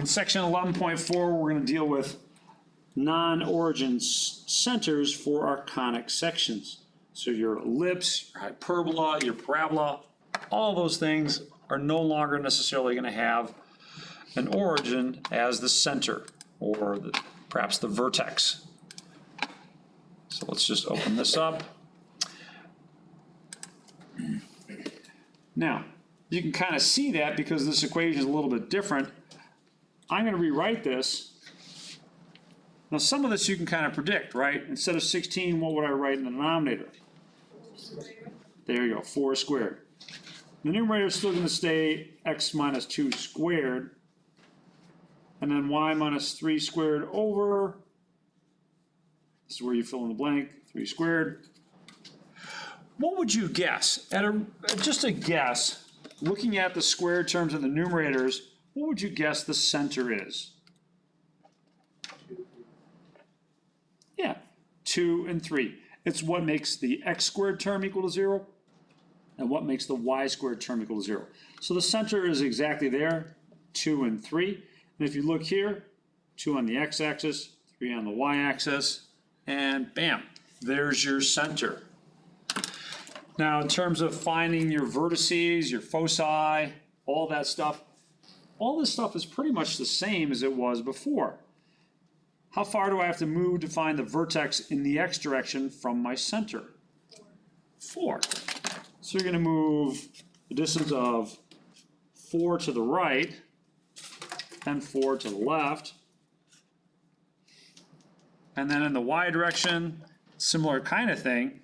In section 11.4, we're going to deal with non-origin centers for our conic sections. So your ellipse, your hyperbola, your parabola, all those things are no longer necessarily going to have an origin as the center or perhaps the vertex. So let's just open this up. Now, you can kind of see that because this equation is a little bit different. I'm going to rewrite this. Now, some of this you can kind of predict, right? Instead of 16, what would I write in the denominator? There you go, 4 squared. The numerator is still going to stay x minus 2 squared, and then y minus 3 squared over, this is where you fill in the blank, 3 squared. What would you guess? Just a guess, looking at the square terms in the numerators, what would you guess the center is? Yeah, 2 and 3. It's what makes the x squared term equal to 0 and what makes the y squared term equal to 0. So the center is exactly there, 2 and 3. And if you look here, 2 on the x-axis, 3 on the y-axis, and bam, there's your center. Now, in terms of finding your vertices, your foci, all that stuff, all this stuff is pretty much the same as it was before. How far do I have to move to find the vertex in the x direction from my center? 4. So you're going to move the distance of 4 to the right and 4 to the left. And then in the y direction, similar kind of thing,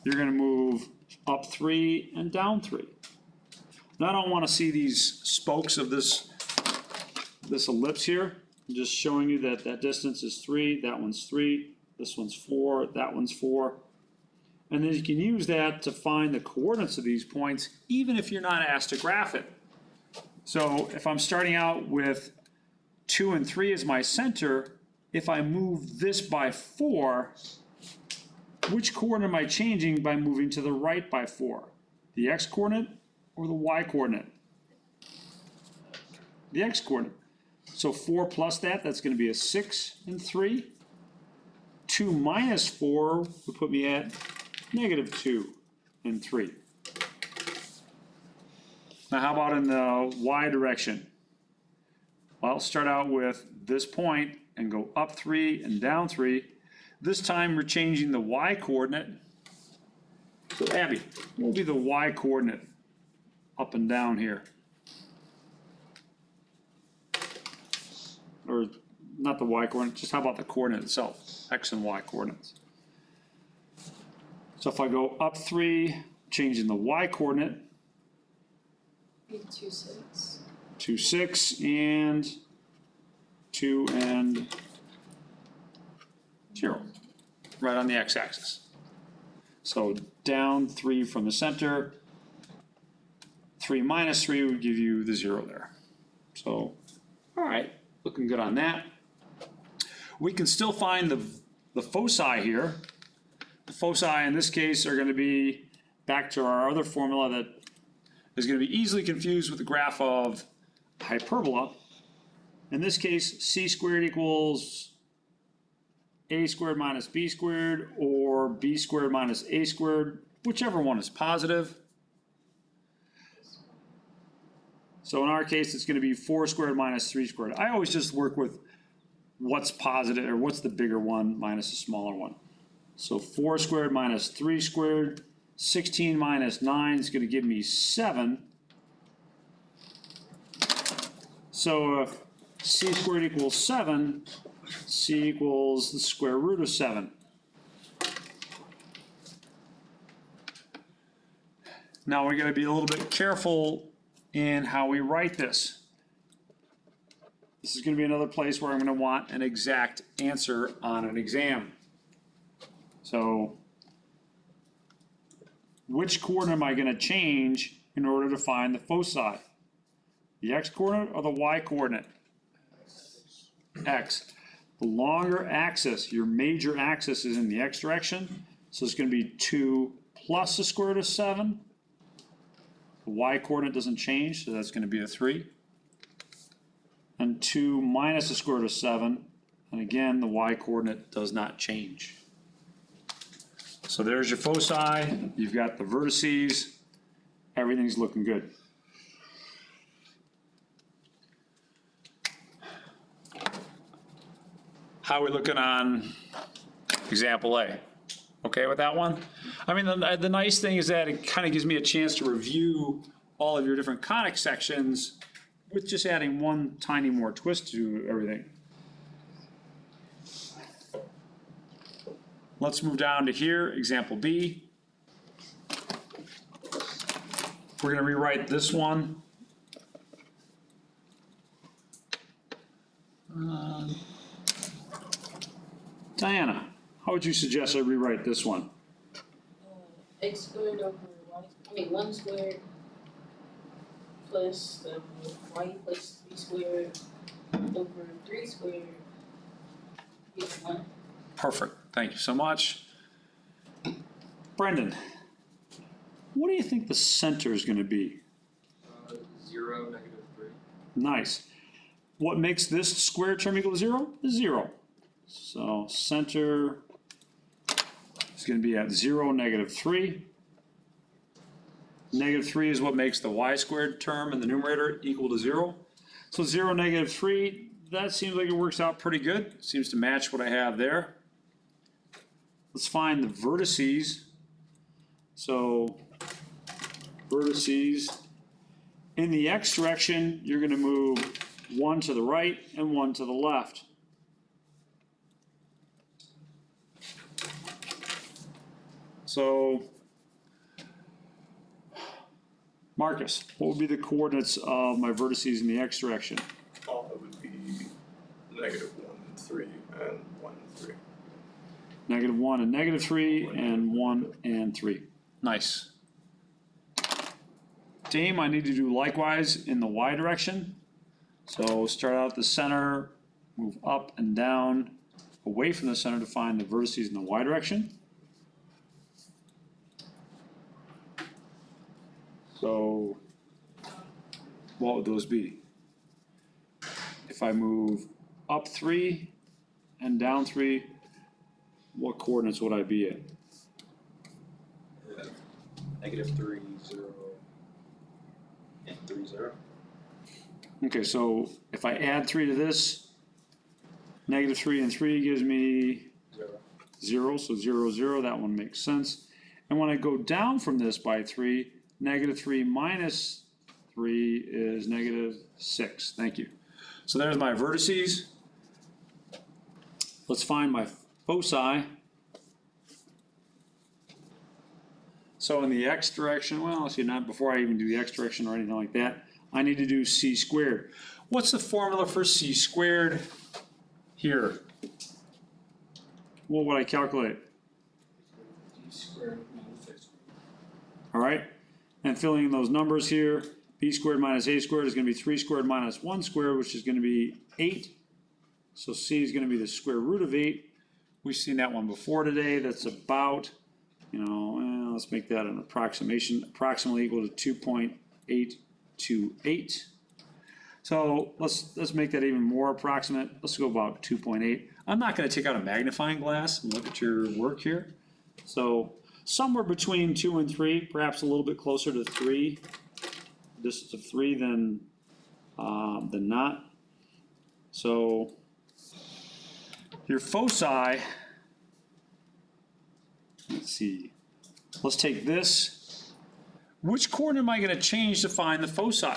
you're going to move up 3 and down 3. Now I don't want to see these spokes of this ellipse here. I'm just showing you that that distance is 3, that one's 3, this one's 4, that one's 4. And then you can use that to find the coordinates of these points, even if you're not asked to graph it. So if I'm starting out with 2 and 3 as my center, if I move this by 4, which coordinate am I changing by moving to the right by 4? The x coordinate or the y coordinate? The x coordinate. So 4 plus that, that's going to be a 6 and 3. 2 minus 4 would put me at -2 and 3. Now how about in the y direction? Well, start out with this point and go up 3 and down 3. This time we're changing the y coordinate. So Abby, what will be the y coordinate up and down here? Or not the y coordinate, just how about the coordinate itself, x and y coordinates. So if I go up 3, changing the y coordinate. 2, 6. 2, 6, and 2 and 0, right on the x-axis. So down 3 from the center, 3 minus 3 would give you the 0 there. So, all right, looking good on that. We can still find the foci here. The foci in this case are going to be back to our other formula that is going to be easily confused with the graph of hyperbola. In this case, c squared equals a squared minus b squared, or b squared minus a squared, whichever one is positive. So in our case, it's going to be 4 squared minus 3 squared. I always just work with what's positive, or what's the bigger one minus the smaller one. So 4 squared minus 3 squared, 16 minus 9 is going to give me 7. So if c squared equals 7, c equals the square root of 7. Now we're going to be a little bit careful in how we write this. This is going to be another place where I'm going to want an exact answer on an exam. So which coordinate am I going to change in order to find the foci? The x coordinate or the y coordinate? X. The longer axis, your major axis, is in the x direction, so it's going to be 2 plus the square root of 7. The y coordinate doesn't change, so that's going to be a 3. and 2 minus the square root of 7. And again, the y coordinate does not change. So there's your foci. You've got the vertices. Everything's looking good. How are we looking on example A? Okay with that one? I mean, the nice thing is that it kind of gives me a chance to review all of your different conic sections with just adding one tiny more twist to everything. Let's move down to here, example B. We're going to rewrite this one. Diana, how would you suggest I rewrite this one? X squared over y, 1 squared plus y plus 3 squared over 3 squared is 1. Perfect. Thank you so much. Brendan, what do you think the center is going to be? 0, -3. Nice. What makes this square term equal to 0? 0. So center is going to be at 0, -3. -3 is what makes the y squared term in the numerator equal to 0. So 0, -3, that seems like it works out pretty good. Seems to match what I have there. Let's find the vertices. So vertices, in the x direction, you're going to move 1 to the right and 1 to the left. So, Marcus, what would be the coordinates of my vertices in the x direction? It would be -1, 3, and 1, 3. -1 and -3, and 1 and 3. Nice. Dame, I need to do likewise in the y direction. So start out at the center, move up and down, away from the center to find the vertices in the y direction. So what would those be? If I move up 3 and down 3, what coordinates would I be at? -3, 0, and 3, 0. Okay, so if I add 3 to this, -3 and 3 gives me 0, so 0, 0, that one makes sense. And when I go down from this by 3, -3 minus 3 is -6. Thank you. So there's my vertices. Let's find my foci. So in the x direction, well, see, not before I even do the x direction or anything like that, I need to do c squared. What's the formula for c squared here? What would I calculate? D squared minus A squared. All right, and filling in those numbers here, b squared minus a squared is going to be 3 squared minus 1 squared, which is going to be 8. So c is going to be the square root of 8. We've seen that one before today. That's about, let's make that an approximation, approximately equal to 2.828. So let's make that even more approximate. Let's go about 2.8. I'm not going to take out a magnifying glass and look at your work here. So somewhere between 2 and 3, perhaps a little bit closer to 3. Distance of 3 than not. So your foci, let's see, let's take this. Which coordinate am I going to change to find the foci?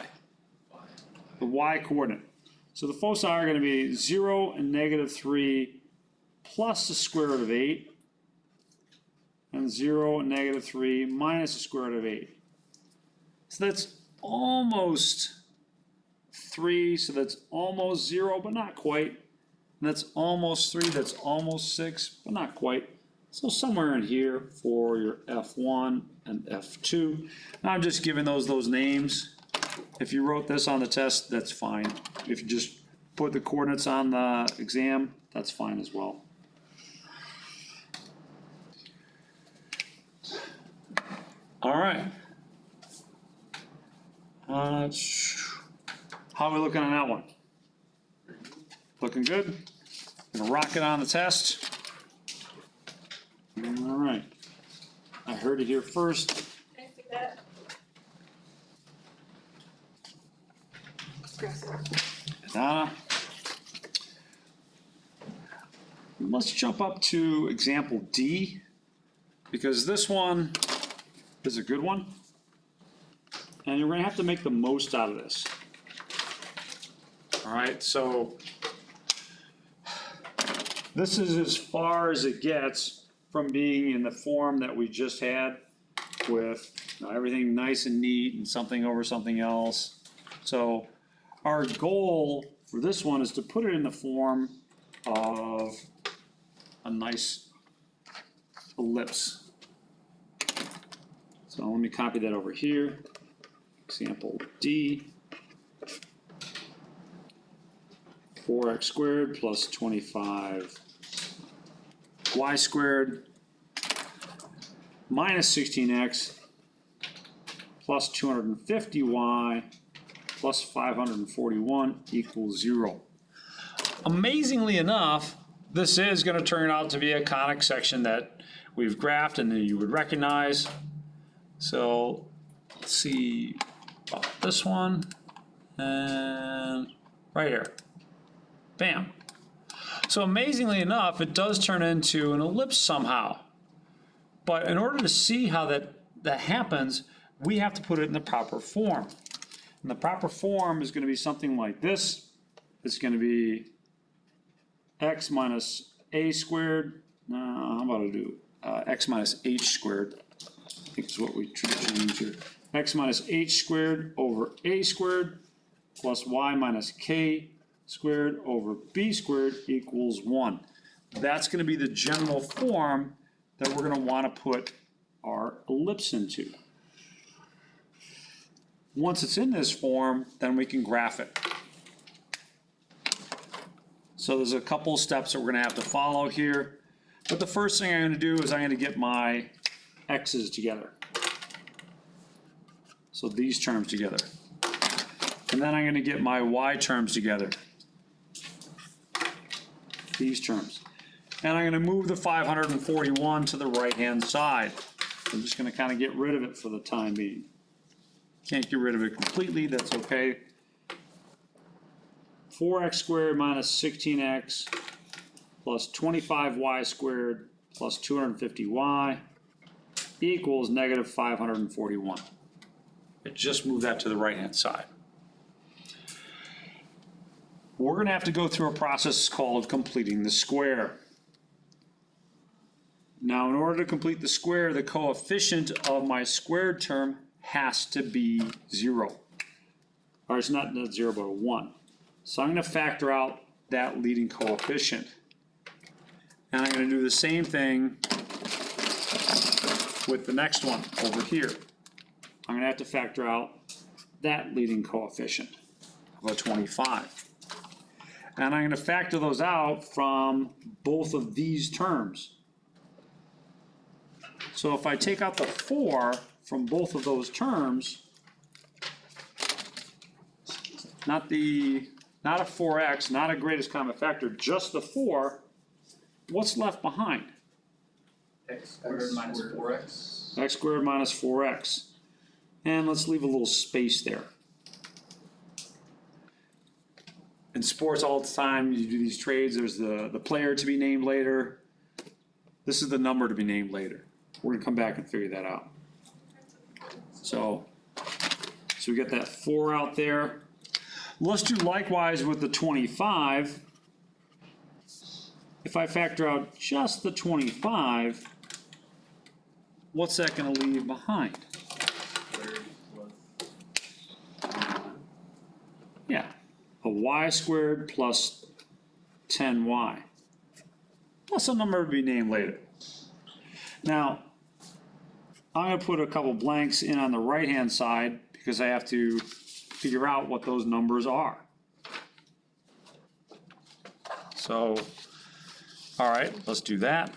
The y coordinate. So the foci are going to be 0 and -3 plus the square root of 8, and 0 and -3 minus the square root of 8. So that's almost 3, so that's almost 0, but not quite. And that's almost 3, that's almost 6, but not quite. So somewhere in here for your F1 and F2. Now I'm just giving those names. If you wrote this on the test, that's fine. If you just put the coordinates on the exam, that's fine as well. All right. How are we looking on that one? Looking good. Gonna rock it on the test. All right. I heard it here first. Can I see that? Donna. Let's jump up to example D, because this one is a good one. And you're gonna have to make the most out of this. All right, so this is as far as it gets from being in the form that we just had with everything nice and neat and something over something else. So our goal for this one is to put it in the form of a nice ellipse. So let me copy that over here. Example D. 4x squared plus 25 y squared minus 16x plus 250y plus 541 equals 0. Amazingly enough, this is going to turn out to be a conic section that we've graphed and that you would recognize. So let's see about this one and right here. Bam. So amazingly enough, it does turn into an ellipse somehow. But in order to see how that happens, we have to put it in the proper form. And the proper form is going to be something like this. It's going to be x minus a squared. How about I do x minus h squared? I think is what we traditionally use here. X minus h squared over a squared plus y minus k squared over b squared equals 1. That's going to be the general form that we're going to want to put our ellipse into. Once it's in this form, then we can graph it. So there's a couple steps that we're going to have to follow here. But the first thing I'm going to do is I'm going to get my x's together. So these terms together. And then I'm going to get my y terms together. These terms. And I'm going to move the 541 to the right-hand side. I'm just going to kind of get rid of it for the time being. Can't get rid of it completely, that's okay. 4x squared minus 16x plus 25y squared plus 250y equals negative 541. I just move that to the right-hand side. We're going to have to go through a process called completing the square. Now, in order to complete the square, the coefficient of my squared term has to be 0. Or it's not 0, but a 1. So I'm going to factor out that leading coefficient. And I'm going to do the same thing with the next one over here. I'm going to have to factor out that leading coefficient of a 25. And I'm going to factor those out from both of these terms. So if I take out the 4 from both of those terms, not a 4x, not a greatest common factor, just the 4, what's left behind? X squared minus 4x. X squared minus 4x. And let's leave a little space there. In sports all the time, you do these trades, there's the player to be named later. This is the number to be named later. We're going to come back and figure that out. So we get that 4 out there. Let's do likewise with the 25. If I factor out just the 25, what's that going to leave behind? Yeah, a y squared plus 10y. That's a number to be named later. Now, I'm going to put a couple blanks in on the right-hand side because I have to figure out what those numbers are. So, all right, let's do that.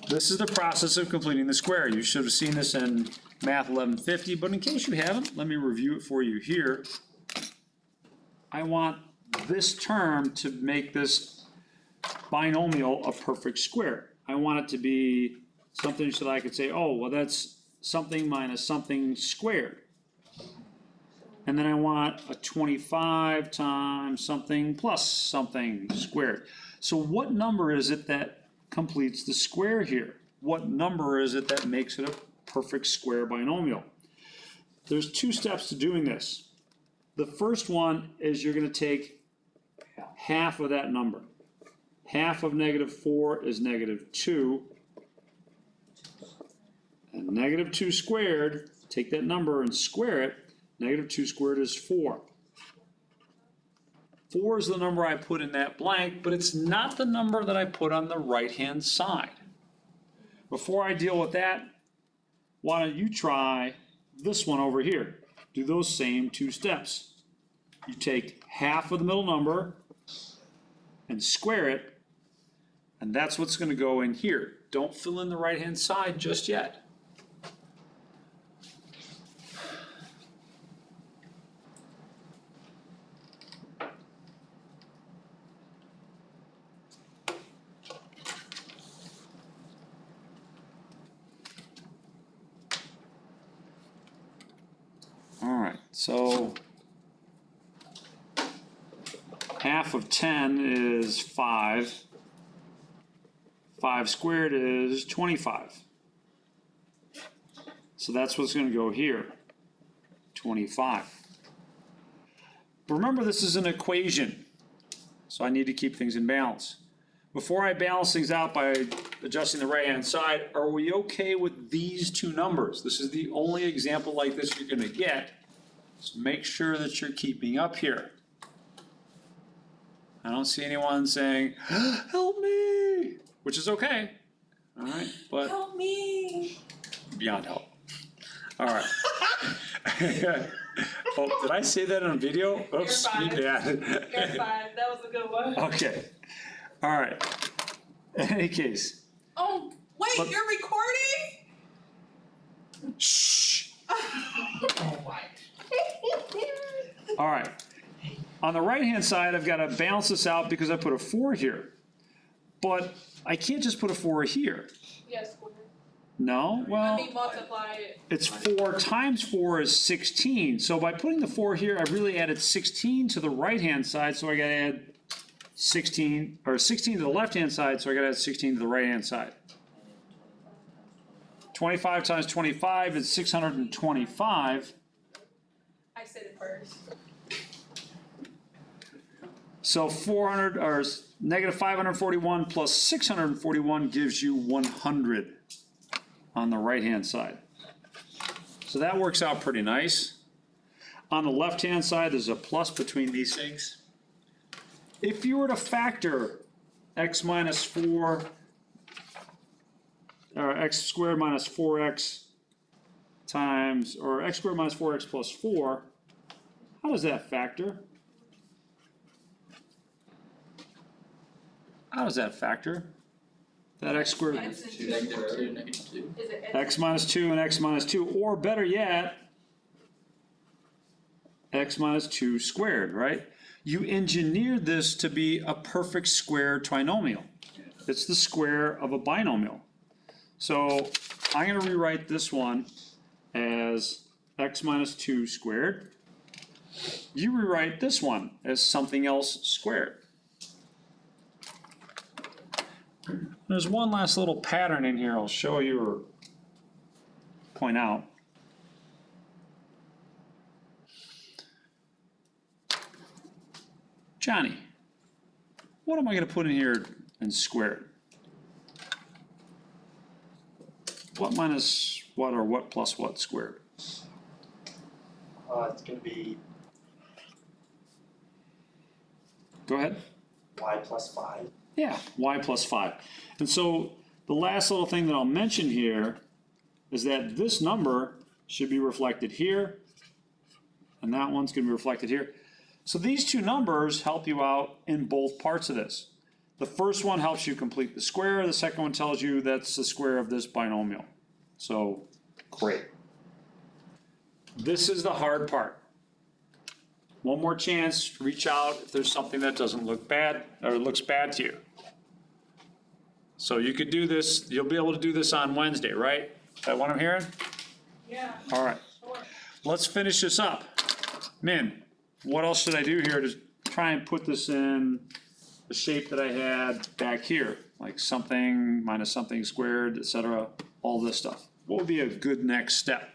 This is the process of completing the square. You should have seen this in Math 1150, but in case you haven't, let me review it for you here. I want this term to make this binomial a perfect square. I want it to be something so that I could say, oh, well, that's something minus something squared. And then I want a 25 times something plus something squared. So what number is it that completes the square here? What number is it that makes it a perfect square binomial? There's two steps to doing this. The first one is you're going to take half of that number. Half of -4 is -2. And -2 squared, take that number and square it, -2 squared is 4. 4 is the number I put in that blank, but it's not the number that I put on the right-hand side. Before I deal with that, why don't you try this one over here? Do those same two steps. You take half of the middle number and square it, and that's what's going to go in here. Don't fill in the right-hand side just yet. So half of 10 is 5. 5 squared is 25. So that's what's going to go here, 25. But remember, this is an equation, so I need to keep things in balance. Before I balance things out by adjusting the right-hand side, are we okay with these two numbers? This is the only example like this you're going to get. So make sure that you're keeping up here. I don't see anyone saying, help me, which is okay. All right, but Help me. beyond help. All right. Oh, did I say that on video? Oops, You're me fine. bad. You're fine. That was a good one. Okay. All right. In any case. Oh, wait, But- you're recording? Shh. Oh my. All right. On the right-hand side, I've got to balance this out because I put a 4 here. But I can't just put a 4 here. Yes, square. No? Well, Let me multiply it. it's 4 times 4 is 16. So by putting the 4 here, I really added 16 to the right-hand side. So I got to add 16, or 16 to the left-hand side. So I got to add 16 to the right-hand side. 25 times 25 is 625. I said it first. So 400 or negative 541 plus 641 gives you 100 on the right-hand side. So that works out pretty nice. On the left-hand side, there's a plus between these things. If you were to factor x minus 4, or x squared minus 4x times, or x squared minus 4x plus 4, how does that factor? How does that factor? That x squared, X and Two, two. negative 2. Is it x minus 2 and x minus 2, or better yet, x minus 2 squared, right? You engineered this to be a perfect square trinomial. It's the square of a binomial. So I'm going to rewrite this one as x minus 2 squared. You rewrite this one as something else squared. There's one last little pattern in here I'll show you or point out. Johnny, what am I going to put in here and square it? What minus what or what plus what squared? It's going to be Go ahead. y plus 5. Yeah, y plus 5. And so the last little thing that I'll mention here is that this number should be reflected here, and that one's going to be reflected here. So these two numbers help you out in both parts of this. The first one helps you complete the square. The second one tells you that's the square of this binomial. So great. This is the hard part. One more chance, reach out if there's something that doesn't look bad or looks bad to you. So you could do this, you'll be able to do this on Wednesday, right? Is that what I'm hearing? Yeah. All right. Sure. Let's finish this up. Min, what else should I do here to try and put this in the shape that I had back here? Like something minus something squared, etc. All this stuff. What would be a good next step?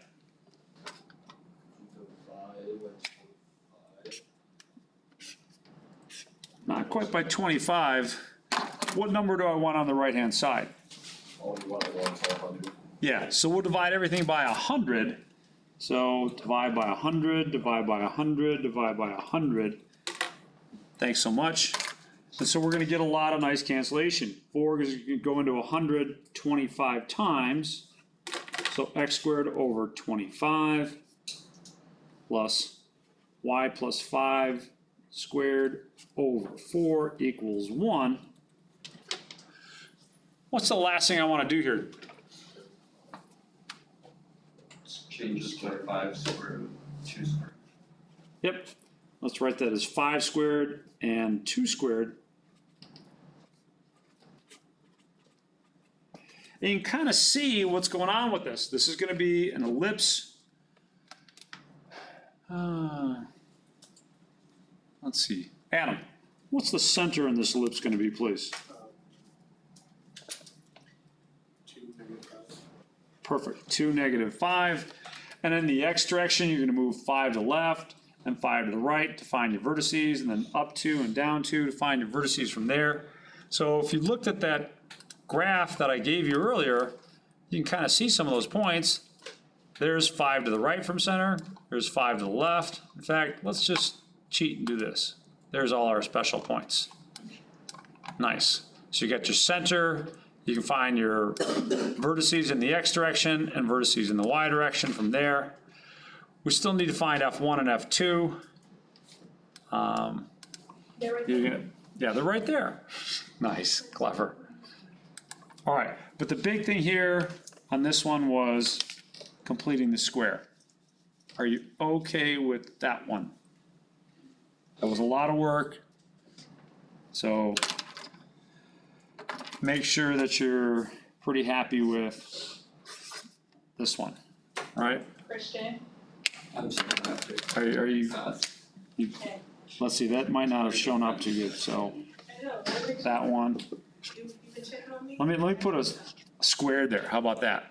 Not quite by 25. What number do I want on the right-hand side? Oh, you want to go until 100? Yeah, so we'll divide everything by 100. So divide by 100, divide by 100, divide by 100. Thanks so much. And so we're going to get a lot of nice cancellation. 4 is going to go into 100 25 times. So x squared over 25 plus y plus 5 squared over 4 equals 1. What's the last thing I want to do here? Change the square 5 squared, 2 squared. Yep, let's write that as 5 squared and 2 squared. And you can kind of see what's going on with this. This is going to be an ellipse. Let's see. Adam, what's the center in this ellipse going to be, please? 2, -5. Perfect. 2, -5. And in the x direction, you're going to move 5 to the left and 5 to the right to find your vertices, and then up 2 and down 2 to find your vertices from there. So if you looked at that graph that I gave you earlier, you can kind of see some of those points. There's 5 to the right from center. There's 5 to the left. In fact, let's just cheat and do this. There's all our special points. Nice. So you got your center. You can find your vertices in the x direction and vertices in the y direction from there. We still need to find F1 and F2. They're right there. Yeah, they're right there. Nice, clever. All right, but the big thing here on this one was completing the square. Are you okay with that one? That was a lot of work. So make sure that you're pretty happy with this one, all right? Christian. I'm sorry. Are you, Okay. let's see, that might not have shown up too good, so I know. You've that one. been checking on me? Let me put a square there. How about that?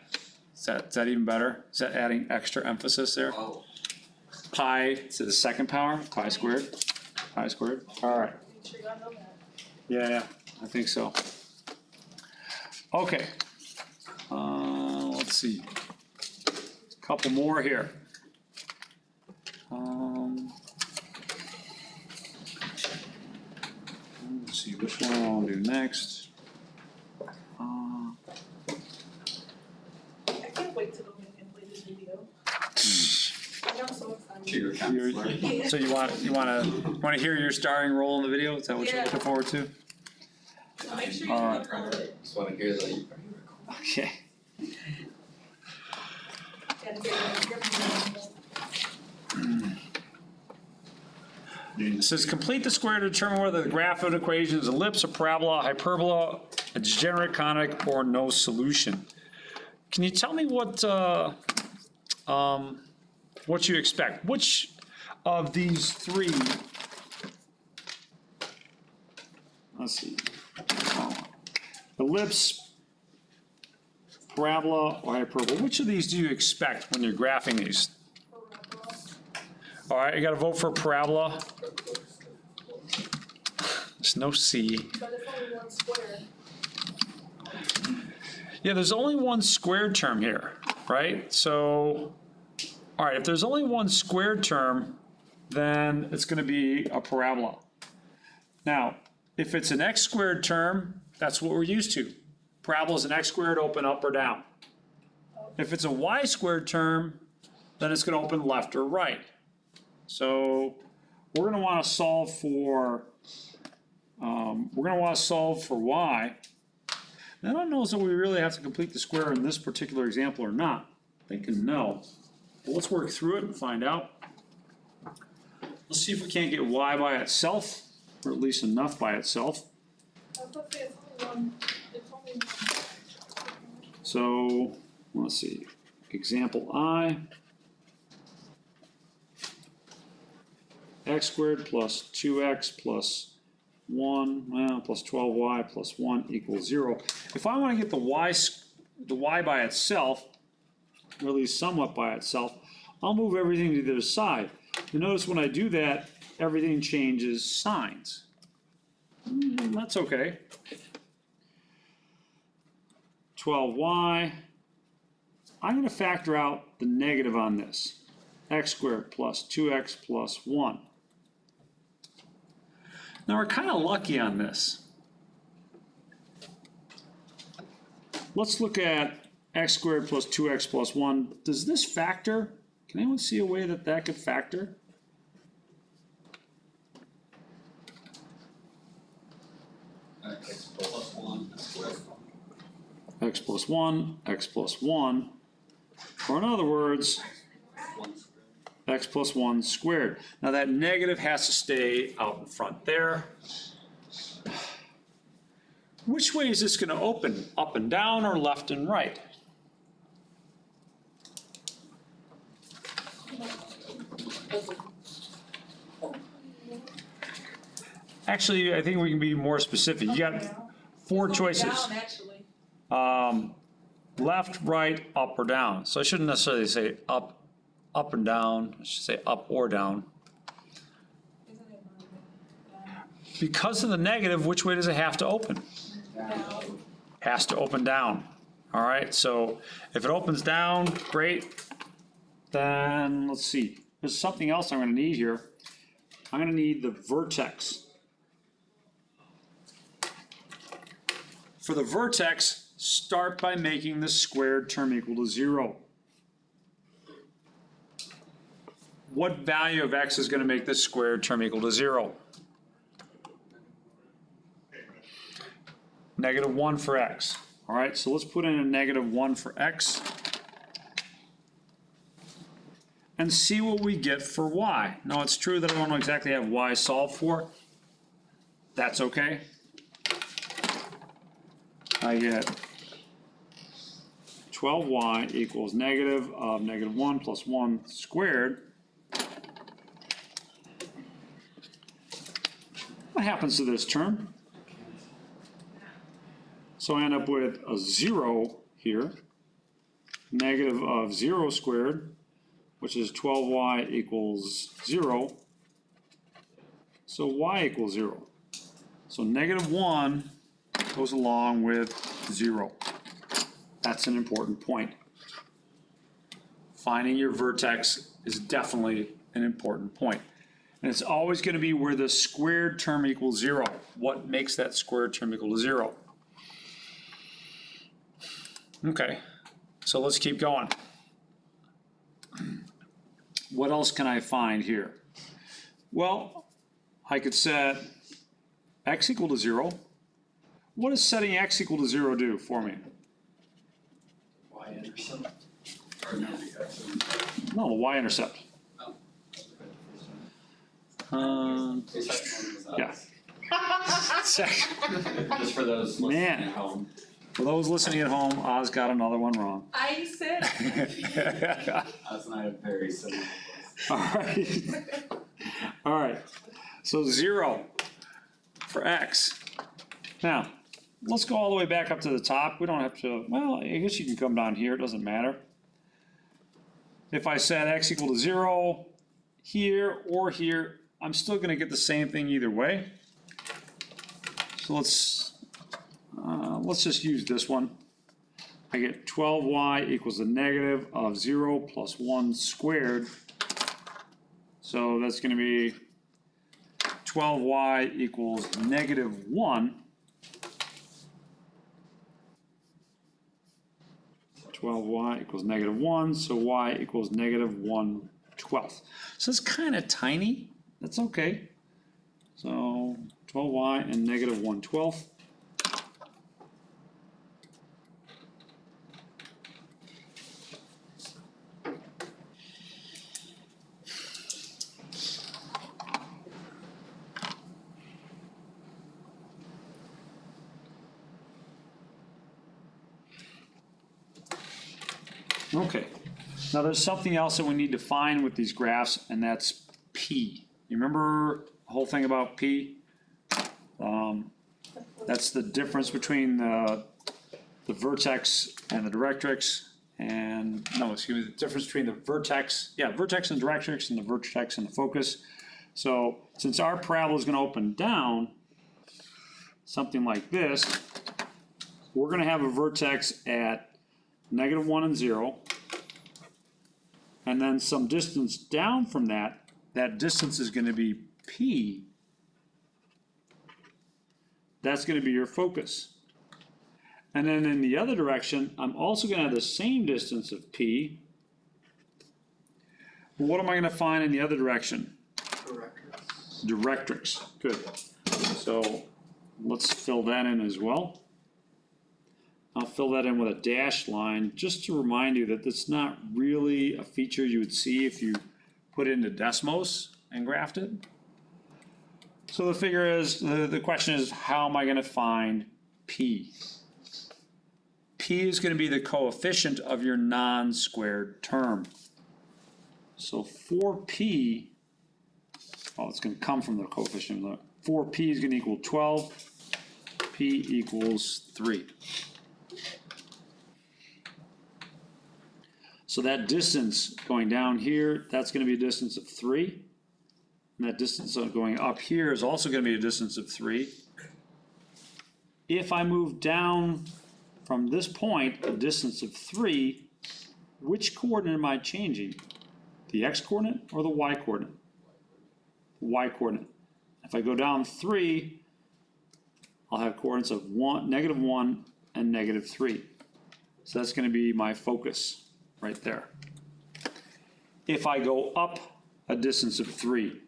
Is that even better? Is that adding extra emphasis there? Oh, Pi to the second power, pi squared. Pi squared. All right. Make sure y'all know that. Yeah, I think so. Okay. Let's see. A couple more here. Let's see which one I want to do next. I can't wait to go in and play this video. I'm so excited. to your counselor. So you want to hear your starring role in the video? Is that what you're Yeah. looking forward to? So make sure you All right. upload it. Just want to hear that. Are you recording? Okay. And say, It says complete the square to determine whether the graph of an equation is ellipse, a parabola, hyperbola, a degenerate conic, or no solution. Can you tell me what you expect? Which of these three? Let's see. Ellipse, parabola, or hyperbola. Which of these do you expect when you're graphing these? All right, you got to vote for parabola. There's no C. but it's only one square. Yeah, there's only one squared term here, right? So, all right, if there's only one squared term, then it's going to be a parabola. Now, if it's an x squared term, that's what we're used to. Parabola is an x squared, open up or down. If it's a y squared term, then it's going to open left or right. So we're going to want to solve for y. And I don't know if we really have to complete the square in this particular example or not. Thinking no. Well, let's work through it and find out. Let's see if we can't get y by itself, or at least enough by itself. I was gonna say it's only one. So, let's see, example I, x squared plus 2x plus 1, well, plus 12y plus 1 equals 0. If I want to get the y by itself, or at least somewhat by itself, I'll move everything to the other side. You notice when I do that, everything changes signs. That's okay. 12y, I'm going to factor out the negative on this. X squared plus 2x plus 1. Now we're kind of lucky on this. Let's look at x squared plus 2x plus 1. Does this factor? Can anyone see a way that that could factor? X plus 1 squared. X plus 1, x plus 1. Or in other words, 1 squared. x plus 1 squared. Now that negative has to stay out in front there. Which way is this going to open? Up and down or left and right? Actually, I think we can be more specific. You got 4 choices. Down, actually. Left, right, up, or down. So I shouldn't necessarily say up and down. I should say up or down. Isn't it Because of the negative, which way does it have to open? down? Has to open down. All right, so if it opens down, great. Then let's see. There's something else I'm going to need here. I'm going to need the vertex. For the vertex, start by making the squared term equal to 0. What value of x is going to make this squared term equal to 0? -1 for x. All right, so let's put in a -1 for x and see what we get for y. Now, it's true that I don't exactly have y solved for. That's okay. I get 12y equals negative of -1 plus 1 squared. What happens to this term? So I end up with a 0 here, negative of 0 squared, which is 12y equals 0. So y equals 0. So -1 goes along with 0. That's an important point. Finding your vertex is definitely an important point. And it's always going to be where the squared term equals 0. What makes that squared term equal to 0? Okay, so let's keep going. What else can I find here? Well, I could set x equal to 0. What does setting x equal to 0 do for me? Y-intercept? Or no, the x-intercept. No, the y-intercept. The second one was Yeah. Just for those listening Man. at home. For those listening at home, Oz got another one wrong. I said. Oz and I have very similar voices. All right. All right. So 0 for x. Now, let's go all the way back up to the top. We don't have to, well, I guess you can come down here. It doesn't matter. If I set x equal to 0 here or here, I'm still going to get the same thing either way. So let's just use this one. I get 12y equals the negative of 0 plus 1 squared. So that's going to be 12y equals -1. 12y equals -1, so y equals -1/12. So it's kind of tiny. That's okay. So 12y and -1/12. Okay, now there's something else that we need to find with these graphs, and that's P. You remember the whole thing about P? That's the difference between the vertex and the directrix, and, no, excuse me, the difference between the vertex, vertex and directrix, and the vertex and the focus. So since our parabola is gonna open down, something like this, we're gonna have a vertex at -1 and 0, and then some distance down from that, that distance is gonna be P. That's gonna be your focus. And then in the other direction, I'm also gonna have the same distance of P. But what am I gonna find in the other direction? Directrix, good. So let's fill that in as well. I'll fill that in with a dashed line, just to remind you that that's not really a feature you would see if you put it into Desmos and graphed it. So the figure is, the question is, how am I gonna find P? P is gonna be the coefficient of your non-squared term. So 4P, it's gonna come from the coefficient. 4P is gonna equal 12, P equals 3. So that distance going down here, that's gonna be a distance of 3. And that distance going up here is also gonna be a distance of 3. If I move down from this point, a distance of 3, which coordinate am I changing? The x coordinate or the y coordinate? The y coordinate. If I go down 3, I'll have coordinates of -1 and -3. So that's gonna be my focus right there. If I go up a distance of 3,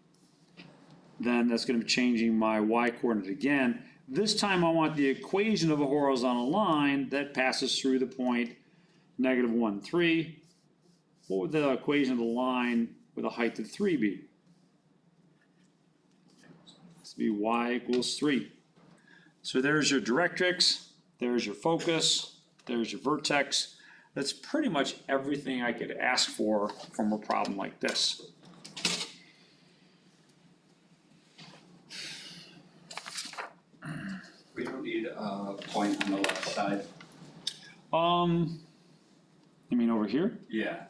then that's gonna be changing my y coordinate again. This time I want the equation of a horizontal line that passes through the point -1, 3. What would the equation of the line with a height of 3 be? This would be y equals 3. So there's your directrix, there's your focus, there's your vertex. That's pretty much everything I could ask for from a problem like this. We don't need a point on the left side. You mean over here? Yeah.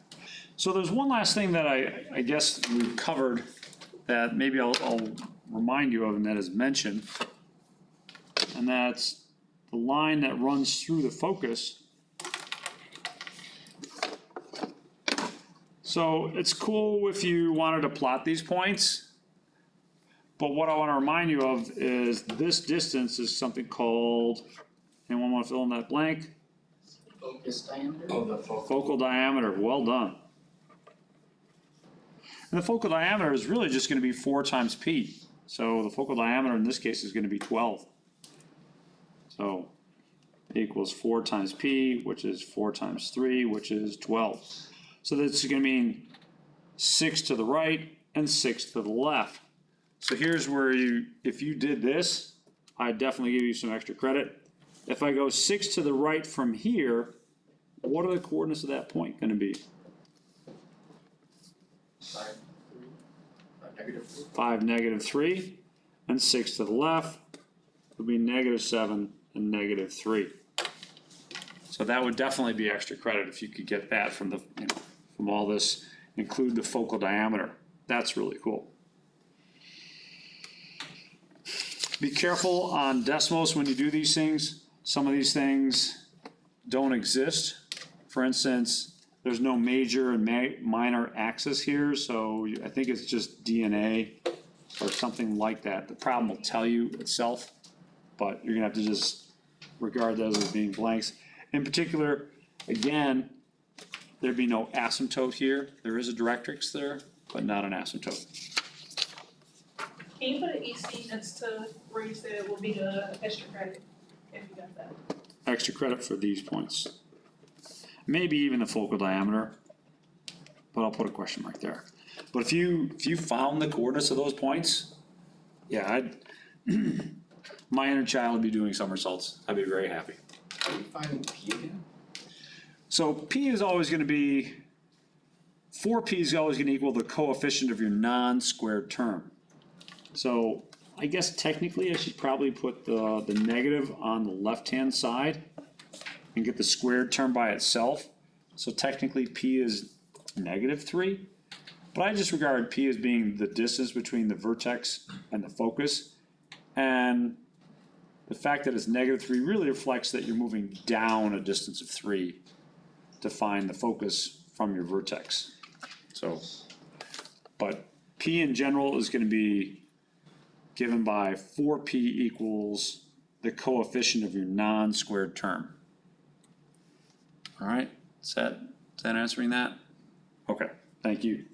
So there's one last thing that I guess we've covered that maybe I'll remind you of, and that is mentioned. And that's the line that runs through the focus. So it's cool if you wanted to plot these points. But what I want to remind you of is this distance is something called, anyone want to fill in that blank? Focus diameter? Oh, the focal. Focal diameter, well done. And the focal diameter is really just going to be 4 times P. So the focal diameter in this case is going to be 12. So equals 4 times P, which is 4 times 3, which is 12. So that's going to mean 6 to the right and 6 to the left. So here's where if you did this, I'd definitely give you some extra credit. If I go 6 to the right from here, what are the coordinates of that point going to be? 5, 3, 5, -3, and 6 to the left would be -7 and -3. So that would definitely be extra credit if you could get that from from all this, include the focal diameter. That's really cool. Be careful on Desmos when you do these things. Some of these things don't exist. For instance, there's no major and minor axis here, so I think it's just DNA or something like that. The problem will tell you itself, but you're gonna have to just regard those as being blanks. In particular, again, there'd be no asymptote here. There is a directrix there, but not an asymptote. Can you put an EC next to where you said will be the extra credit, if you got that? Extra credit for these points. Maybe even the focal diameter, but I'll put a question mark there. But if you found the coordinates of those points, yeah, my inner child would be doing somersaults. I'd be very happy. How do you find P again? So P is always going to be, 4P is always going to equal the coefficient of your non-squared term. So I guess technically I should probably put the negative on the left-hand side and get the squared term by itself. So technically P is -3, but I just regard P as being the distance between the vertex and the focus. And the fact that it's -3 really reflects that you're moving down a distance of 3 to find the focus from your vertex. So, but P in general is going to be given by 4P equals the coefficient of your non-squared term. All right, is that answering that? Okay, thank you.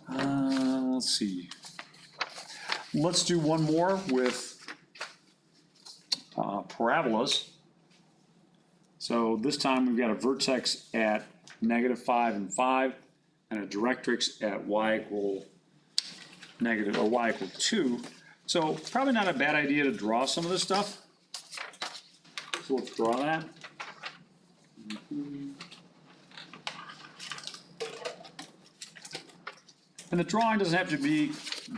Let's see. Let's do one more with parabolas. So this time we've got a vertex at -5 and 5 and a directrix at y equal negative or y equal 2. So probably not a bad idea to draw some of this stuff. So let's draw that. And the drawing doesn't have to be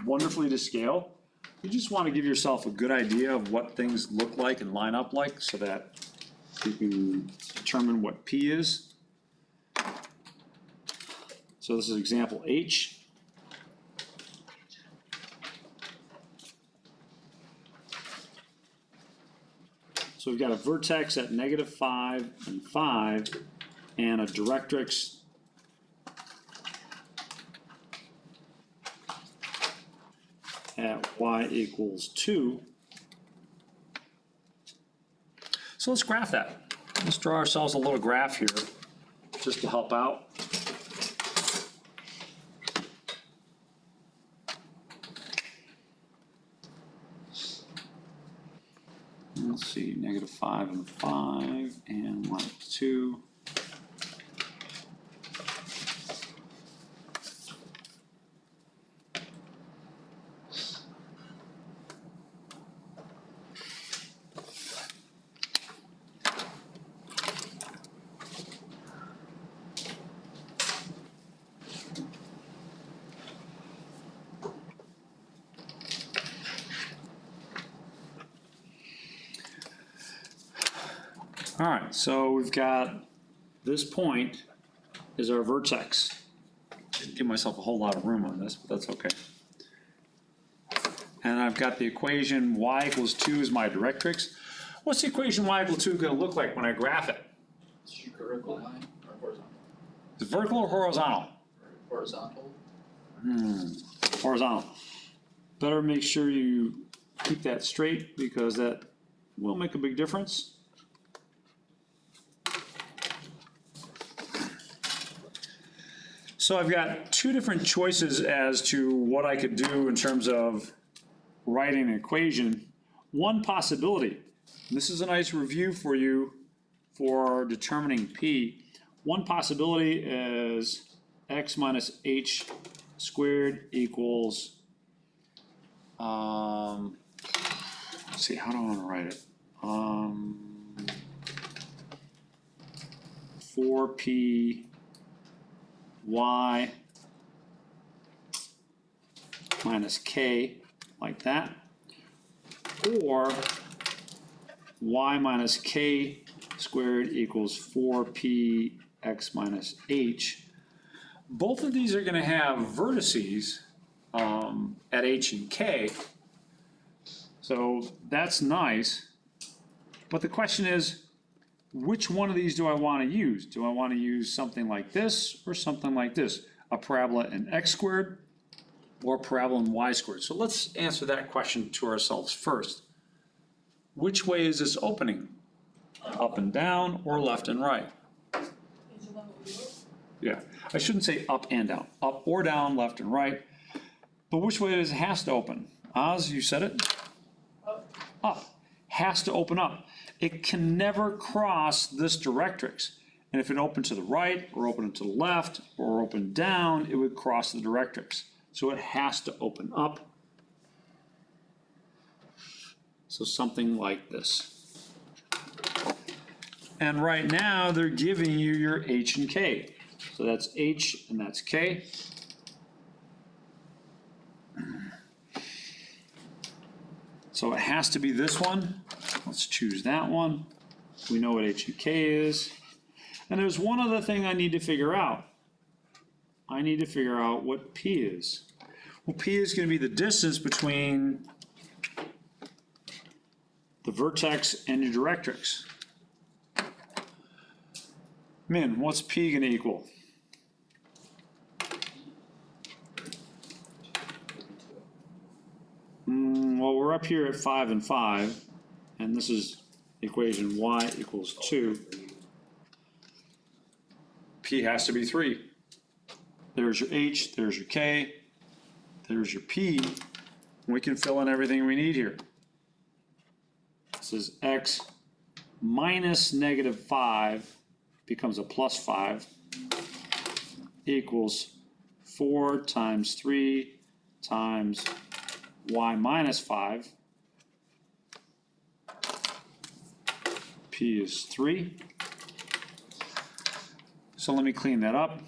wonderfully to scale. You just want to give yourself a good idea of what things look like and line up like so that you can determine what P is. So this is example H. So we've got a vertex at -5 and 5 and a directrix at y equals 2. So let's graph that. Let's draw ourselves a little graph here just to help out. Let's see, -5 and 5 and 1 and 2. All right, so we've got this point is our vertex. Didn't give myself a whole lot of room on this, but that's okay. And I've got the equation y equals 2 is my directrix. What's the equation y equals 2 going to look like when I graph it? It's your vertical line or horizontal? Is it vertical or horizontal? Horizontal. Horizontal. Better make sure you keep that straight because that will make a big difference. So I've got two different choices as to what I could do in terms of writing an equation. One possibility, and this is a nice review for you for determining P. One possibility is x minus h squared equals, let's see, how do I want to write it? 4p y minus k, like that, or y minus k squared equals 4p x minus h. Both of these are going to have vertices at h and k, so that's nice. But the question is, which one of these do I want to use? Do I want to use something like this or something like this? A parabola in x squared or a parabola in y squared? So let's answer that question to ourselves first. Which way is this opening? Up and down or left and right? Yeah, I shouldn't say up and down. Up or down, left and right. But which way does it has to open? Oz, you said it? Up. Has to open up. It can never cross this directrix. And if it opened to the right, or opened to the left, or opened down, it would cross the directrix. So it has to open up. So something like this. And right now, they're giving you your H and K. So that's H and that's K. So it has to be this one. Let's choose that one. We know what H and K is. And there's one other thing I need to figure out. I need to figure out what P is. Well, P is going to be the distance between the vertex and your directrix. Min, what's P going to equal? Well, we're up here at 5 and 5, and this is equation y equals 2. P has to be 3. There's your H, there's your K, there's your P. We can fill in everything we need here. This is x minus -5 becomes a +5 equals 4 times 3 times y minus 5. P is 3. So let me clean that up.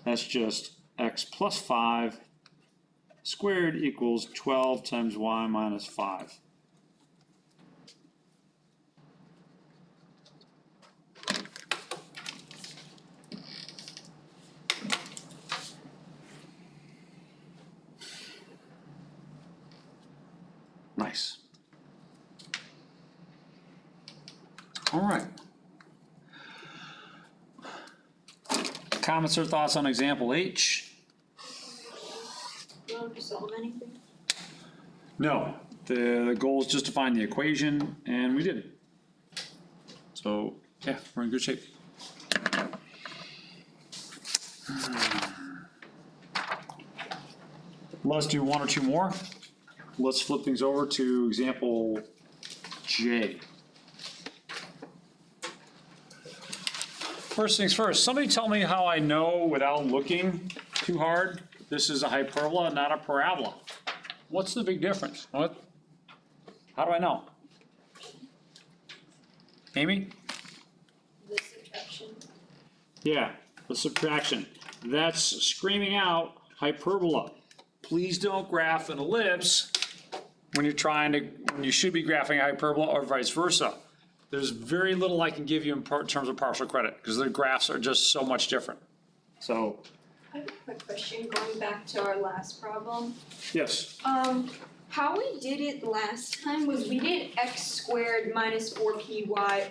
That's just x plus 5 squared equals 12 times y minus 5. Nice. All right. Comments or thoughts on example H? You want to solve anything? No. The goal is just to find the equation, and we did it. So, yeah, we're in good shape. Let's do one or two more. Let's flip things over to example J. First things first, somebody tell me how I know without looking too hard, this is a hyperbola, not a parabola. What's the big difference? What? How do I know? Amy? The subtraction. Yeah, the subtraction. That's screaming out hyperbola. Please don't graph an ellipse when you should be graphing a hyperbola or vice versa. There's very little I can give you in terms of partial credit because the graphs are just so much different. So, I have a quick question going back to our last problem. yes. How we did it last time was we did x squared minus 4py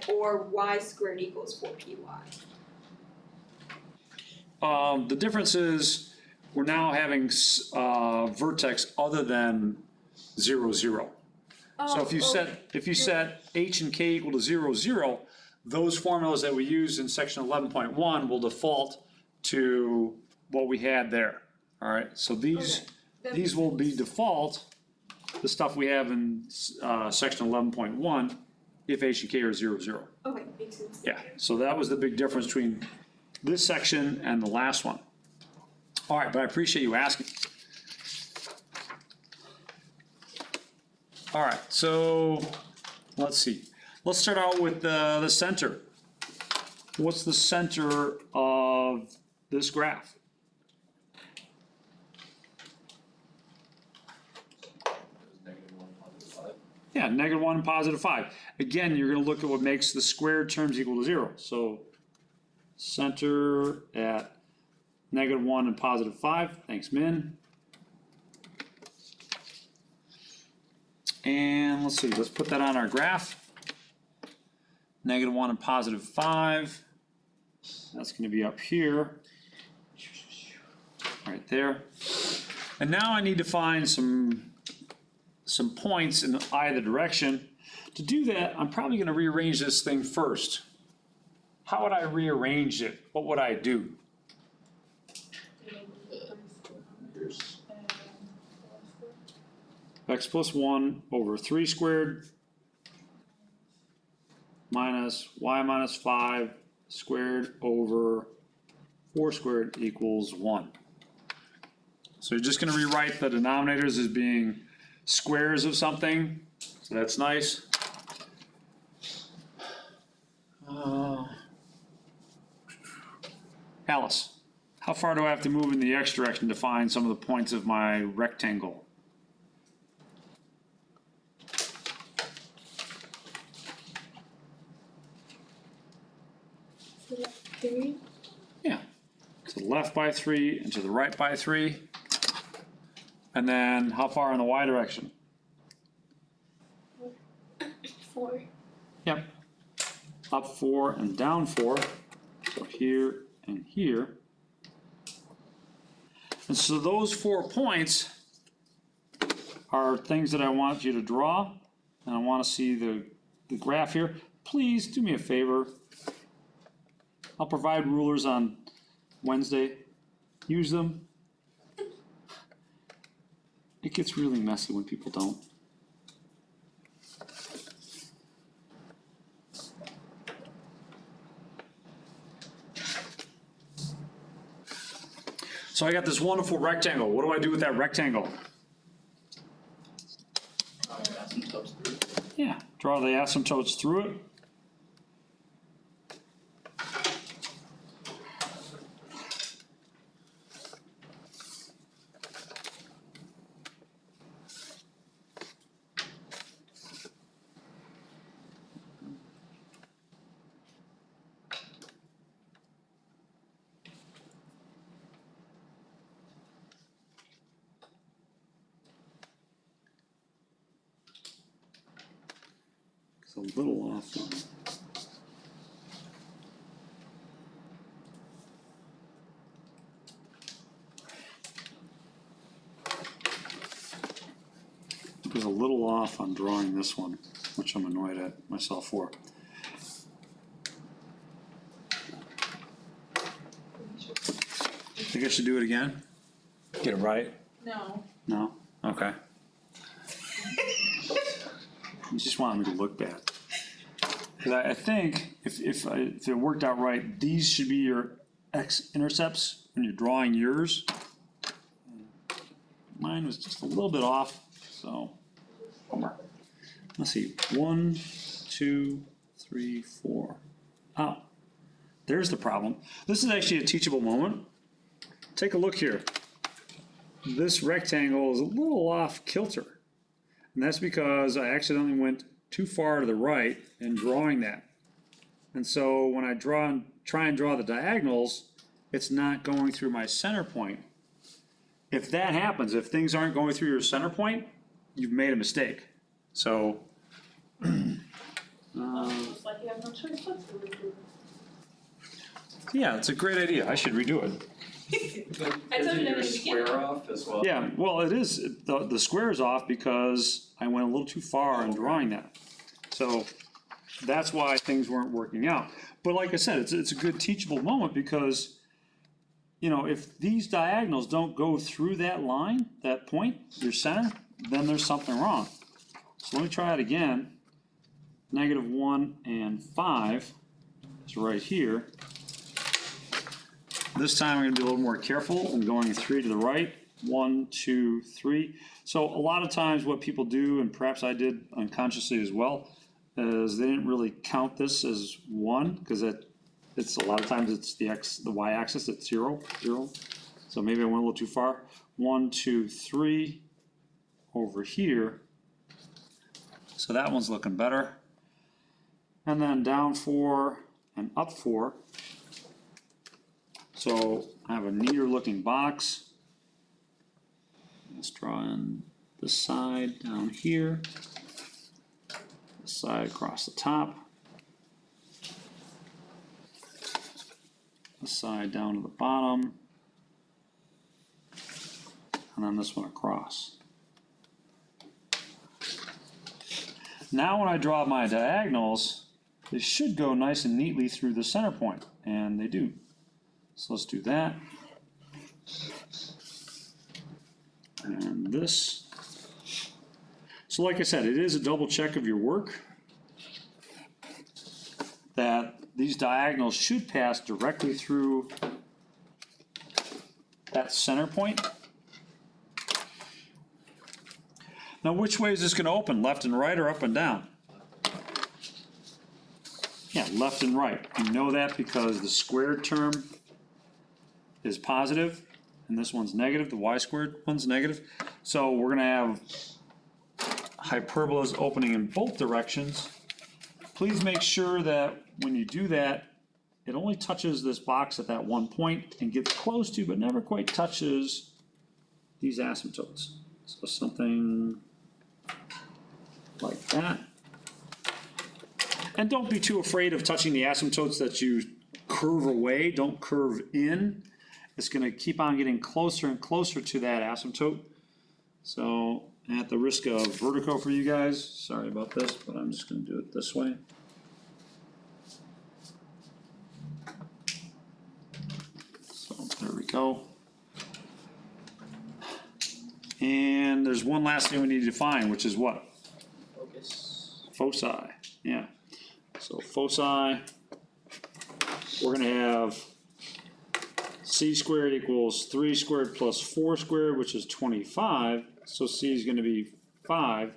or y squared equals 4py. The difference is we're now having vertex other than 0, 0. So if you set h and k equal to 0, 0, those formulas that we use in section 11.1 will default to what we had there. All right, so these will be default, the stuff we have in section 11.1 if h and k are 0, 0. Okay, makes sense. Yeah, so that was the big difference between this section and the last one. All right, but I appreciate you asking. All right, so let's see. Let's start out with the center. What's the center of this graph? Yeah, -1 and +5. Again, you're going to look at what makes the squared terms equal to 0. So center at -1 and +5. Thanks, Min. And let's see, let's put that on our graph. -1 and +5. That's going to be up here. Right there. And now I need to find some points in either direction. To do that, I'm probably going to rearrange this thing first. How would I rearrange it? What would I do? X plus 1 over 3 squared minus y minus 5 squared over 4 squared equals 1. So you're just going to rewrite the denominators as being squares of something. So that's nice. Alice, how far do I have to move in the X direction to find some of the points of my rectangle? Three. Yeah, to the left by 3 and to the right by 3. And then how far in the Y direction? 4. Yep. Up 4 and down 4. So here and here. And so those 4 points are things that I want you to draw. And I want to see the graph here. Please do me a favor. I'll provide rulers on Wednesday. Use them. It gets really messy when people don't. So I got this wonderful rectangle. What do I do with that rectangle? Asymptotes through. Yeah, draw the asymptotes through it. It's a little off. It was a little off on drawing this one, which I'm annoyed at myself for. Think I should do it again? Get it right? No. No? Okay. You just want me to look bad. Because I think if it worked out right, these should be your x-intercepts when you're drawing yours. Mine was just a little bit off, so bummer. Let's see, 1, 2, 3, 4. Oh, there's the problem. This is actually a teachable moment. Take a look here. This rectangle is a little off kilter. And that's because I accidentally went too far to the right in drawing that. And so when I try and draw the diagonals, it's not going through my center point. If that happens, if things aren't going through your center point, you've made a mistake. So, Looks like you have no choice but to redo yeah, it's a great idea. I should redo it. I told Isn't you that your in the square beginning. off as well? Yeah, well, it is. The square is off because I went a little too far in drawing that. So that's why things weren't working out. But like I said, it's a good teachable moment because, you know, if these diagonals don't go through that line, that point, your center, then there's something wrong. So let me try it again. -1 and 5 is right here. This time I'm going to be a little more careful and going 3 to the right. 1, 2, 3. So a lot of times what people do, and perhaps I did unconsciously as well, is they didn't really count this as 1 because it's a lot of times it's the y-axis at 0, 0. So maybe I went a little too far. 1, 2, 3 over here. So that one's looking better. And then down 4 and up 4. So I have a neater looking box. Let's draw in this side down here, this side across the top, this side down to the bottom, and then this one across. Now when I draw my diagonals, they should go nice and neatly through the center point, and they do. So let's do that. And this. So like I said, it is a double check of your work that these diagonals should pass directly through that center point. Now which way is this going to open? Left and right or up and down? Yeah, left and right. You know that because the squared term is positive, and this one's negative, the y squared one's negative. So we're gonna have hyperbolas opening in both directions. Please make sure that when you do that, it only touches this box at that one point and gets close to, but never quite touches these asymptotes. So something like that. And don't be too afraid of touching the asymptotes that you curve away. Don't curve in. It's going to keep on getting closer and closer to that asymptote. So at the risk of vertigo for you guys, sorry about this, but I'm just going to do it this way. So there we go. And there's one last thing we need to define, which is what? Focus. Foci, yeah. So foci, we're going to have c squared equals 3 squared plus 4 squared, which is 25. So c is going to be 5. You're going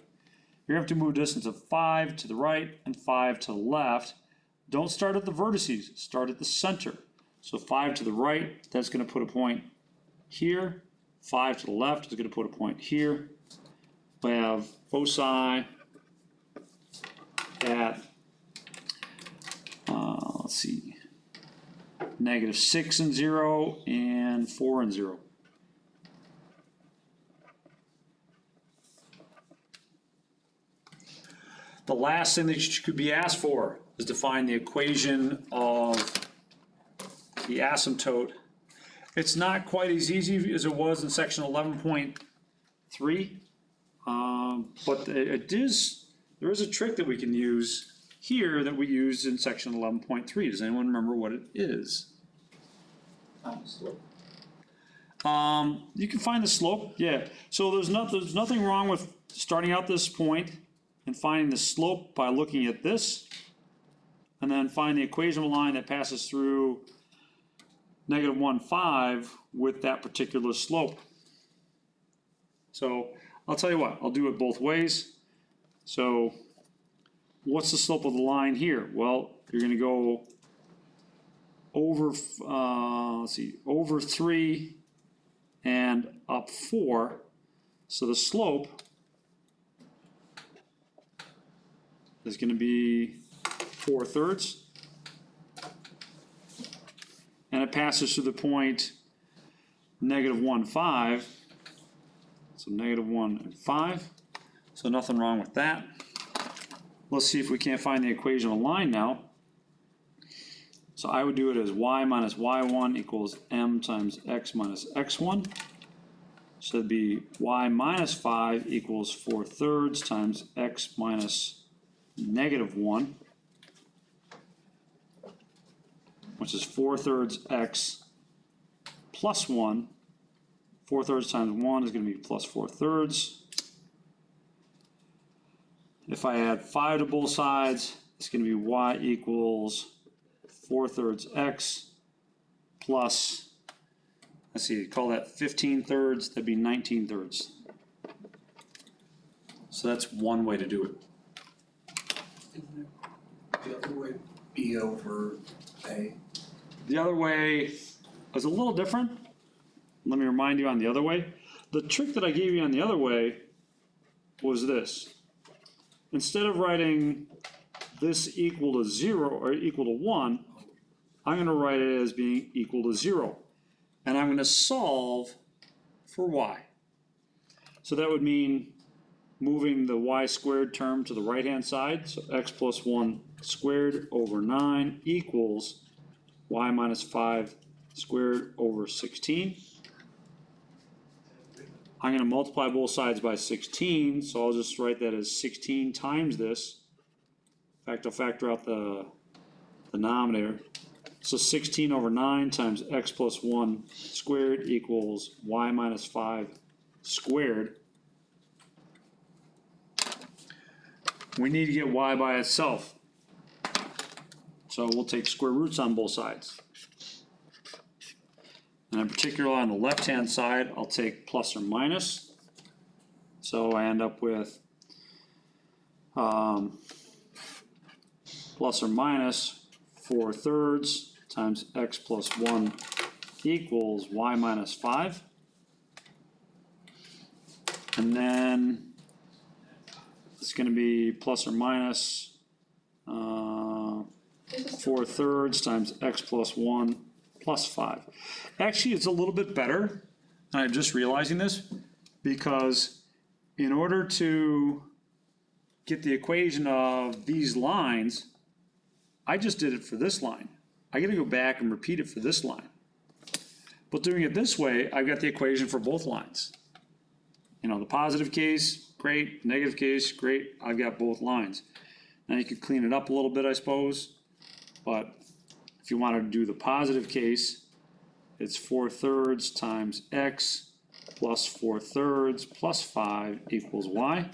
to have to move distance of 5 to the right and 5 to the left. Don't start at the vertices, start at the center. So 5 to the right, that's going to put a point here. 5 to the left is going to put a point here. We have foci at, let's see, -6 and 0 and 4 and 0. The last thing that you could be asked for is to find the equation of the asymptote. It's not quite as easy as it was in section 11.3, but there is a trick that we can use here that we used in section 11.3. Does anyone remember what it is? Slope. You can find the slope, yeah. So there's nothing wrong with starting out this point and finding the slope by looking at this, and then find the equation of a line that passes through -1, 5 with that particular slope. So I'll tell you what, I'll do it both ways. So what's the slope of the line here? Well, you're going to go over, let's see, over 3 and up 4. So the slope is going to be 4/3. And it passes through the point -1, 5. So -1 and 5. So nothing wrong with that. Let's see if we can't find the equation of a line now. So I would do it as y minus y1 equals m times x minus x1. So it'd be y minus 5 equals 4/3 times x minus -1, which is 4/3 x plus 1. 4/3 times 1 is going to be plus 4/3. If I add 5 to both sides, it's going to be y equals 4/3 x plus, let's see, call that 15/3, that'd be 19/3. So that's one way to do it. The other way, B over A. The other way is a little different. Let me remind you on the other way. The trick that I gave you on the other way was this. Instead of writing this equal to 0 or equal to 1, I'm going to write it as being equal to 0. And I'm going to solve for y. So that would mean moving the y squared term to the right hand side. So x plus 1 squared over 9 equals y minus 5 squared over 16. I'm going to multiply both sides by 16, so I'll just write that as 16 times this. In fact, I'll factor out the denominator. So 16 over 9 times x plus 1 squared equals y minus 5 squared. We need to get y by itself. So we'll take square roots on both sides. And in particular on the left-hand side, I'll take plus or minus. So I end up with plus or minus 4/3 times x plus 1 equals y minus 5. And then it's gonna be plus or minus 4/3 times x plus 1 plus 5. Actually, it's a little bit better, and I'm just realizing this, because in order to get the equation of these lines, I just did it for this line. I gotta go back and repeat it for this line. But doing it this way, I've got the equation for both lines. You know, the positive case, great. Negative case, great. I've got both lines. Now you could clean it up a little bit, I suppose. But if you wanted to do the positive case, it's 4/3 times x plus 4/3 plus 5 equals y.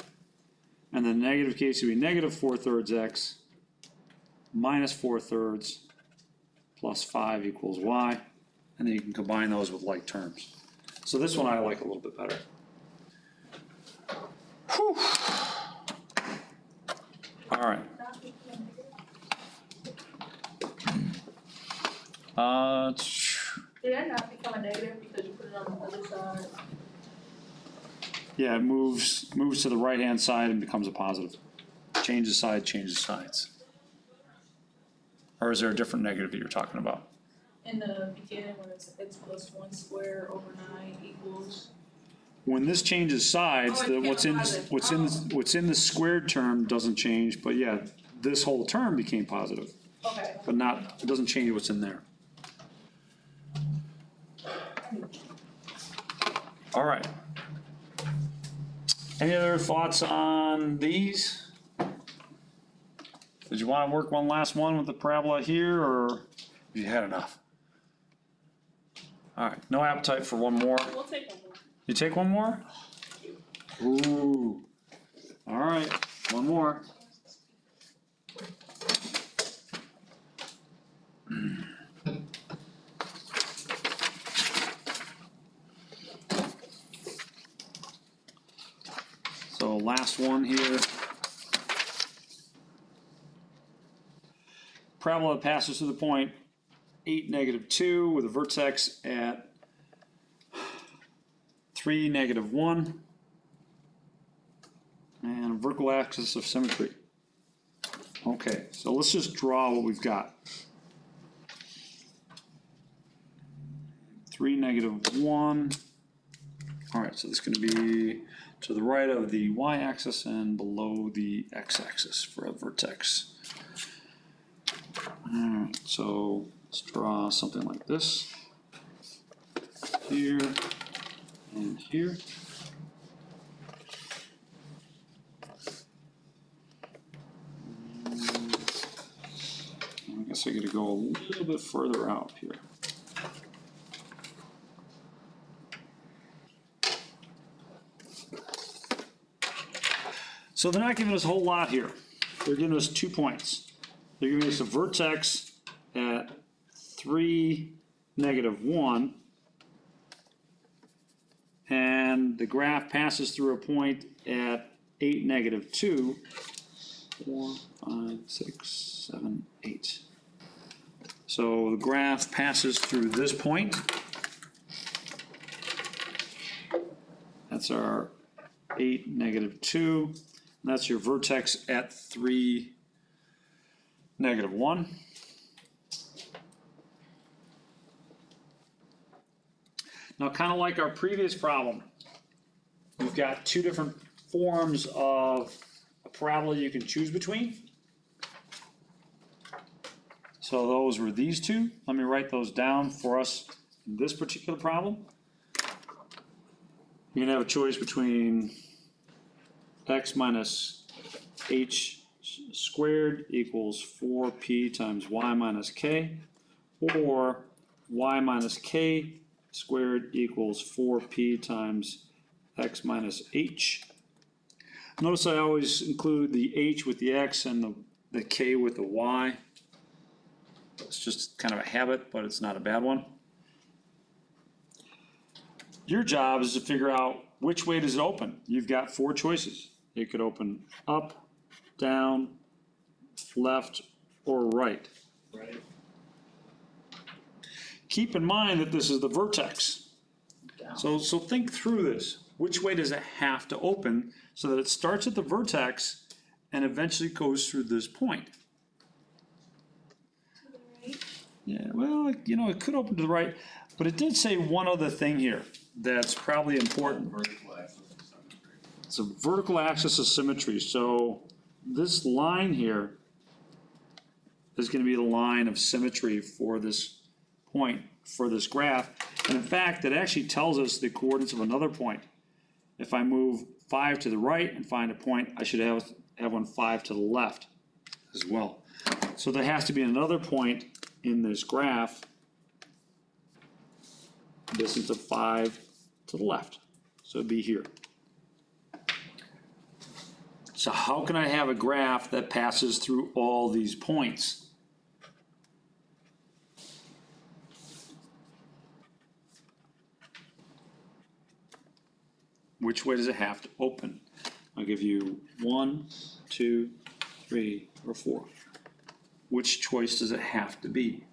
And the negative case would be negative 4/3 x minus 4/3 plus 5 equals y. And then you can combine those with like terms. So this one I like a little bit better. Whew. All right. Did that not become a negative because you put it on the other side? Yeah, it moves to the right-hand side and becomes a positive. Changes side, changes sides. Or is there a different negative that you're talking about? In the beginning, when it's x plus 1 squared over 9 equals. When this changes sides, Oh, it what's in became positive. what's in the squared term doesn't change, but yeah, this whole term became positive, Okay. but not, it doesn't change what's in there. All right. Any other thoughts on these? Did you want to work one last one with the parabola here, or have you had enough? All right, no appetite for one more. We'll take one more. You take one more? Ooh. All right, one more. So last one here. Parabola passes through the point 8, -2 with a vertex at 3, -1 and a vertical axis of symmetry. Okay, so let's just draw what we've got. 3, -1. All right, so this is going to be to the right of the y-axis and below the x-axis for a vertex. All right, so let's draw something like this. Here and here. I guess I gotta go a little bit further out here. So they're not giving us a whole lot here. They're giving us 2 points. They're giving us a vertex at 3, -1, and the graph passes through a point at 8, -2, 4, 5, 6, 7, 8. So the graph passes through this point. That's our 8, -2. And that's your vertex at 3, -1. Now, kind of like our previous problem, we've got 2 different forms of a parabola you can choose between. So those were these 2. Let me write those down for us in this particular problem. You're going to have a choice between x minus h squared equals 4p times y minus k, or y minus k squared equals 4p times x minus h. Notice I always include the h with the x and the k with the y. It's just kind of a habit, but it's not a bad one. Your job is to figure out which way does it open. You've got 4 choices. It could open up, down, left, or right. Right. keep in mind that this is the vertex. Down. So think through this. Which way does it have to open so that it starts at the vertex and eventually goes through this point? Yeah, well, you know, it could open to the right, but it did say one other thing here that's probably important. Vertical axis of symmetry. It's a vertical axis of symmetry. So this line here is going to be the line of symmetry for this point, for this graph. And in fact, it actually tells us the coordinates of another point. If I move 5 to the right and find a point, I should have one 5 to the left as well. So there has to be another point in this graph, distance of 5 to the left. So it'd be here. So how can I have a graph that passes through all these points? Which way does it have to open? I'll give you 1, 2, 3, or 4. Which choice does it have to be?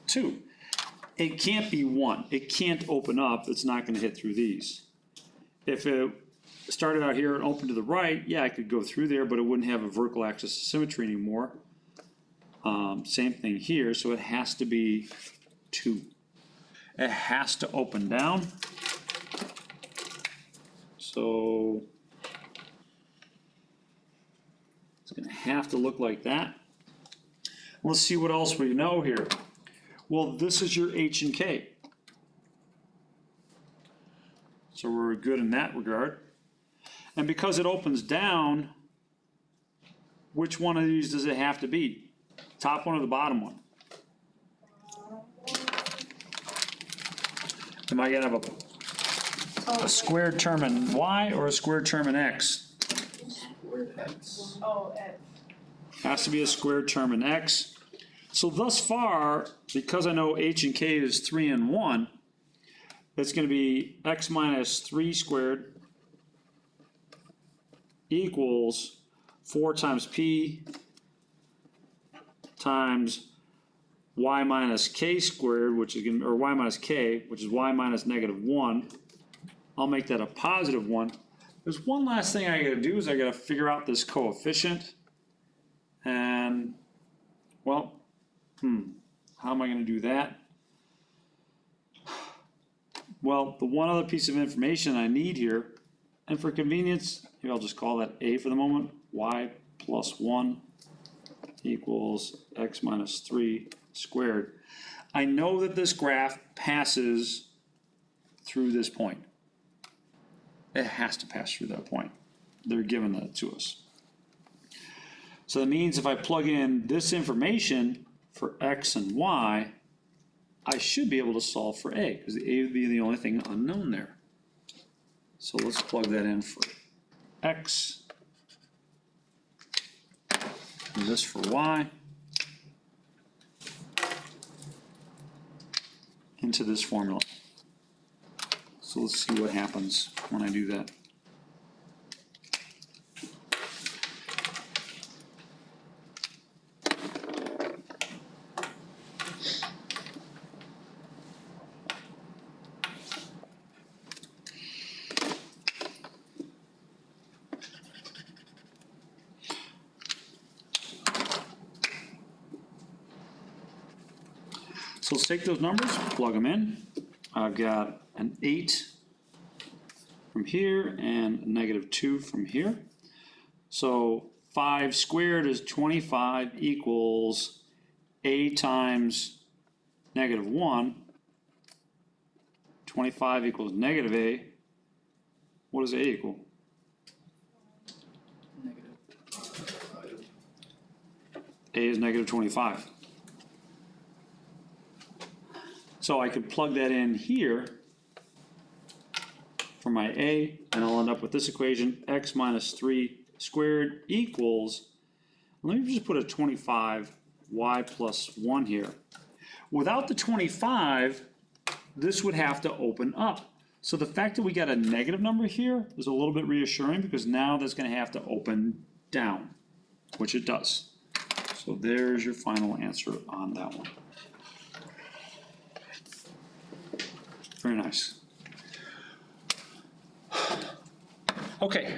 2. It can't be 1. It can't open up. It's not going to hit through these. If it started out here and opened to the right, yeah, I could go through there, but it wouldn't have a vertical axis of symmetry anymore. Same thing here, so it has to be 2. It has to open down. So it's going to have to look like that. Let's see what else we know here. Well, this is your H and K. So we're good in that regard. And because it opens down, which one of these does it have to be? Top one or the bottom one? Am I going to have a squared term in y or a squared term in x? Squared x. Oh, F. Has to be a squared term in x. So thus far, because I know h and k is 3 and 1, it's going to be x minus 3 squared equals 4 times p times y minus k squared, which is going to, or y minus k, which is y minus negative 1. I'll make that a positive 1. There's one last thing I gotta do is I gotta figure out this coefficient. And, well, how am I gonna do that? Well, the one other piece of information I need here, and for convenience, maybe I'll just call that a for the moment, y plus 1 equals x minus 3 squared. I know that this graph passes through this point. It has to pass through that point. They're giving that to us. So that means if I plug in this information for x and y, I should be able to solve for a, because the a would be the only thing unknown there. So let's plug that in for x, and this for y, into this formula. So let's see what happens when I do that. So let's take those numbers, plug them in. I've got an 8 from here and a negative 2 from here. So 5 squared is 25 equals a times negative 1. 25 equals negative a. What does a equal? Negative. A is negative 25. So I could plug that in here for my a, and I'll end up with this equation, x minus 3 squared equals, let me just put a 25, y plus 1 here. Without the 25, this would have to open up. So the fact that we got a negative number here is a little bit reassuring, because now that's going to have to open down, which it does. So there's your final answer on that one. Very nice. Okay.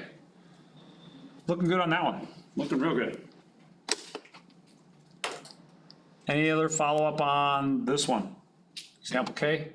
Looking good on that one. Looking real good. Any other follow-up on this one? Example K?